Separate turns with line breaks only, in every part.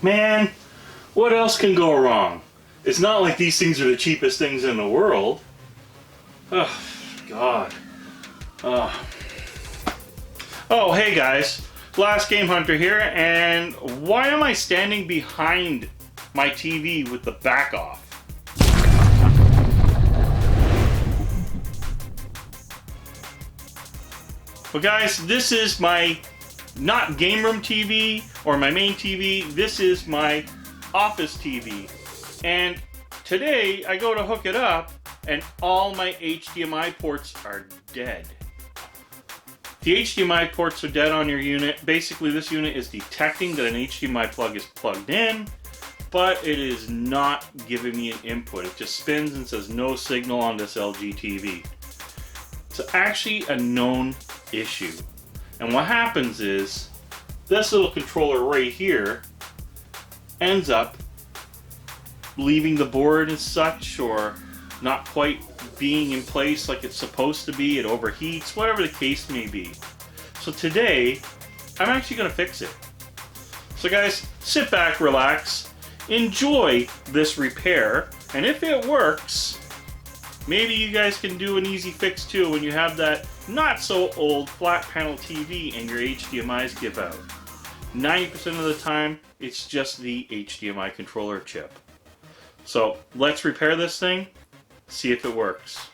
Man, what else can go wrong? It's not like these things are the cheapest things in the world. Oh, God. Oh, hey guys. Last Game Hunter here, and why am I standing behind my TV with the back off? Well guys, this is my not game room TV or my main TV. This is my office TV. And today I go to hook it up and all my HDMI ports are dead. The HDMI ports are dead on your unit. Basically this unit is detecting that an HDMI plug is plugged in, but it is not giving me an input. It just spins and says no signal on this LG TV. It's actually a known issue. And what happens is this little controller right here ends up leaving the board as such, or not quite being in place like it's supposed to be. It overheats, whatever the case may be. So today I'm actually going to fix it. So guys, sit back, relax, enjoy this repair, and if it works, maybe you guys can do an easy fix too when you have that not so old flat panel TV and your HDMIs give out. 90% of the time, it's just the HDMI controller chip. So let's repair this thing, see if it works.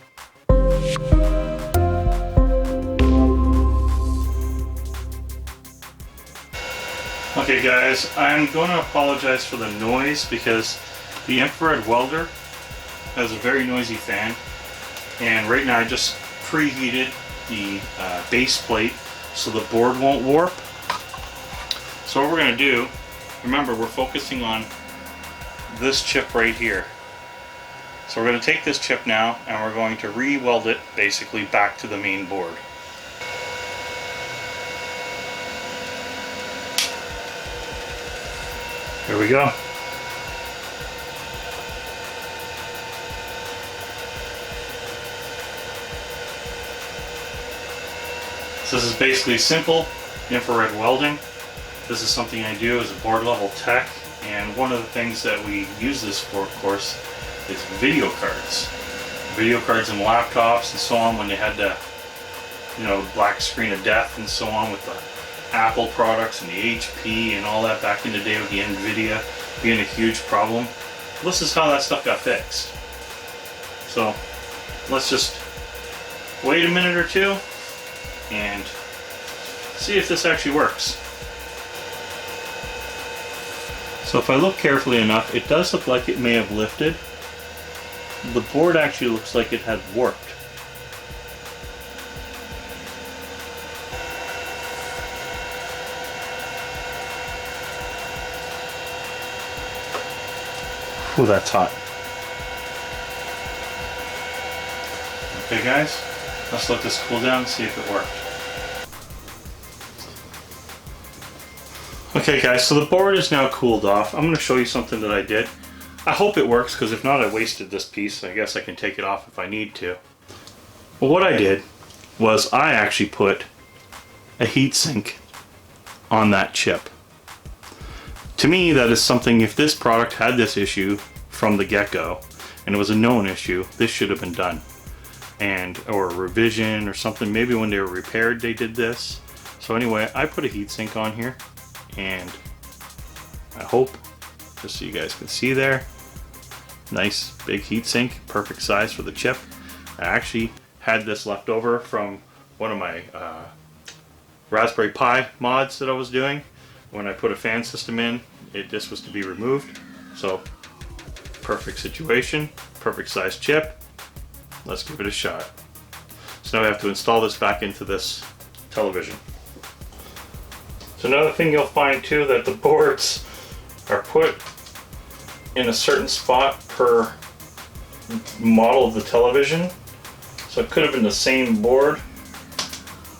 Okay guys, I'm going to apologize for the noise because the infrared welder has a very noisy fan, and right now I just preheated the base plate so the board won't warp. So what we're going to do, remember we're focusing on this chip right here. So we're going to take this chip now and we're going to re-weld it basically back to the main board. Here we go. So this is basically simple infrared welding. This is something I do as a board level tech, and one of the things that we use this for, of course, is video cards. Video cards and laptops and so on, when they had the, black screen of death and so on with the Apple products and the HP and all that back in the day with the NVIDIA being a huge problem. This is how that stuff got fixed. So let's just wait a minute or two and see if this actually works. So if I look carefully enough, it does look like it may have lifted. The board actually looks like it had warped. Ooh, that's hot. Okay guys, let's let this cool down and see if it worked. Okay guys, so the board is now cooled off. I'm going to show you something that I did. I hope it works, because if not, I wasted this piece. I guess I can take it off if I need to. Well, what I did was I actually put a heatsink on that chip. To me, that is something, if this product had this issue from the get-go, and it was a known issue, this should have been done. Or a revision or something. Maybe when they were repaired they did this. So anyway, I put a heatsink on here, and I hope, just so you guys can see there, nice big heatsink, perfect size for the chip. I actually had this left over from one of my Raspberry Pi mods that I was doing. When I put a fan system in, this was to be removed. So perfect situation, perfect size chip. Let's give it a shot. So now we have to install this back into this television. So another thing you'll find too, that the boards are put in a certain spot per model of the television. So it could have been the same board.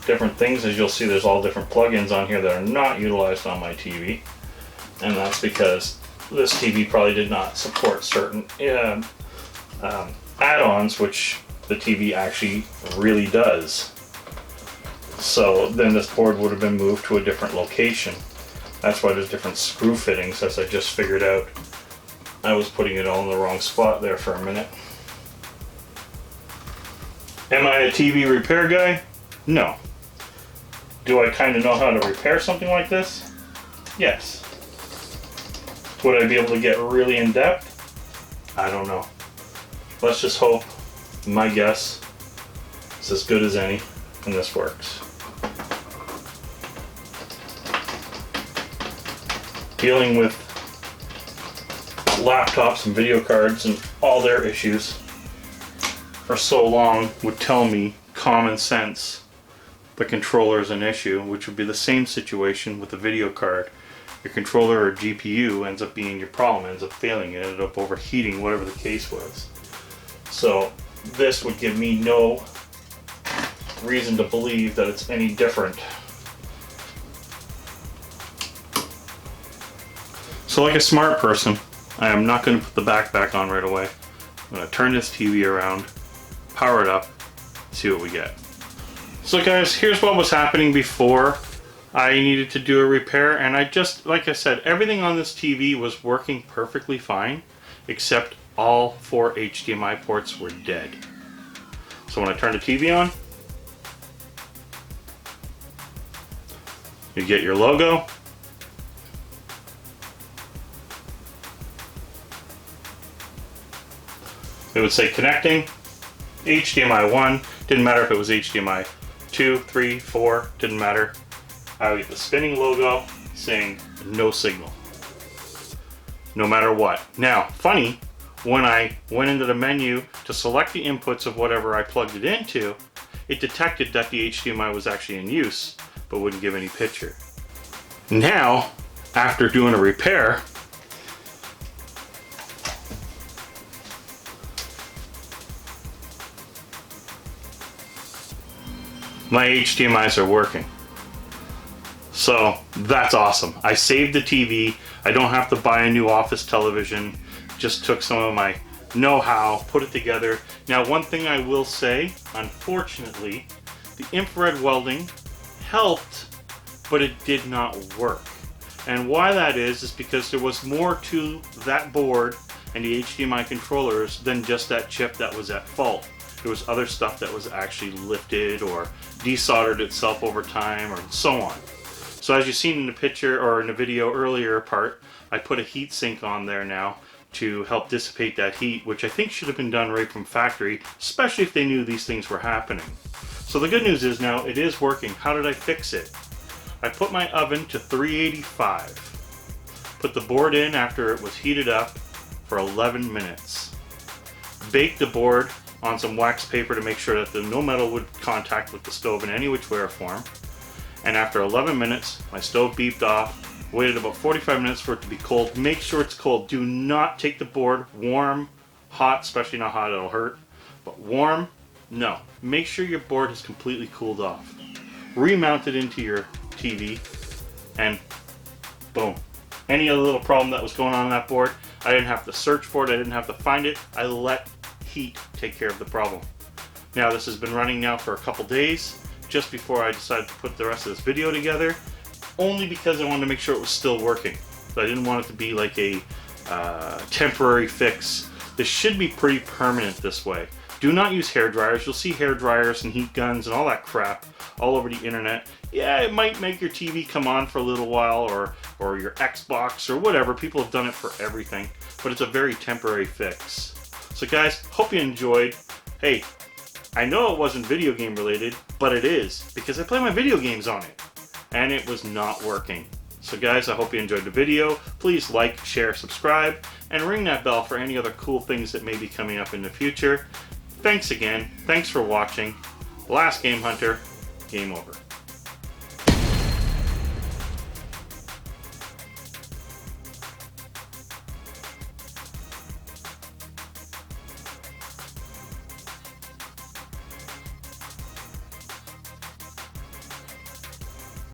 Different things, as you'll see, there's all different plugins on here that are not utilized on my TV. And that's because this TV probably did not support certain add-ons, which the TV actually really does. So then this board would have been moved to a different location. That's why there's different screw fittings, as I just figured out. I was putting it all in the wrong spot there for a minute. Am I a TV repair guy? No. Do I kind of know how to repair something like this? Yes. Would I be able to get really in depth? I don't know. Let's just hope my guess is as good as any and this works. Dealing with laptops and video cards and all their issues for so long would tell me common sense the controller is an issue, which would be the same situation with the video card. Your controller or GPU ends up being your problem, ends up failing, it ended up overheating, whatever the case was. So this would give me no reason to believe that it's any different. So like a smart person, I am not going to put the back on right away. I'm going to turn this TV around, power it up, see what we get. So guys, here's what was happening before I needed to do a repair, and I just, like I said, everything on this TV was working perfectly fine, except all 4 HDMI ports were dead. So when I turn the TV on, you get your logo. It would say connecting, HDMI 1, didn't matter if it was HDMI 2, 3, 4, didn't matter. I would get the spinning logo saying no signal, no matter what. Now, funny, when I went into the menu to select the inputs of whatever I plugged it into, it detected that the HDMI was actually in use, but wouldn't give any picture. Now, after doing a repair, my HDMIs are working. So that's awesome. I saved the TV. I don't have to buy a new office television. Just took some of my know-how, put it together. Now, one thing I will say, unfortunately, the infrared welding helped, but it did not work. And why that is because there was more to that board and the HDMI controllers than just that chip that was at fault. There was other stuff that was actually lifted or desoldered itself over time or so on. So as you've seen in the picture or in the video earlier part, I put a heat sink on there now to help dissipate that heat, which I think should have been done right from factory, especially if they knew these things were happening. So the good news is now it is working. How did I fix it? I put my oven to 385. Put the board in after it was heated up for 11 minutes. Baked the board on some wax paper to make sure that no metal would contact with the stove in any which way or form. And after 11 minutes, my stove beeped off. Waited about 45 minutes for it to be cold. Make sure it's cold. Do not take the board warm, hot, especially not hot, it'll hurt. But warm, no. Make sure your board is completely cooled off. Remount it into your TV, and boom. Any other little problem that was going on that board, I didn't have to search for it, I didn't have to find it. I let heat take care of the problem. Now this has been running now for a couple days, just before I decided to put the rest of this video together, only because I wanted to make sure it was still working. So I didn't want it to be like a temporary fix. This should be pretty permanent this way. Do not use hair dryers. You'll see hair dryers and heat guns and all that crap all over the internet. Yeah, it might make your TV come on for a little while, or your Xbox or whatever. People have done it for everything, but it's a very temporary fix. So guys, hope you enjoyed. Hey, I know it wasn't video game related, but it is, because I play my video games on it, and it was not working. So guys, I hope you enjoyed the video. Please like, share, subscribe, and ring that bell for any other cool things that may be coming up in the future. Thanks again. Thanks for watching. Last Game Hunter, game over.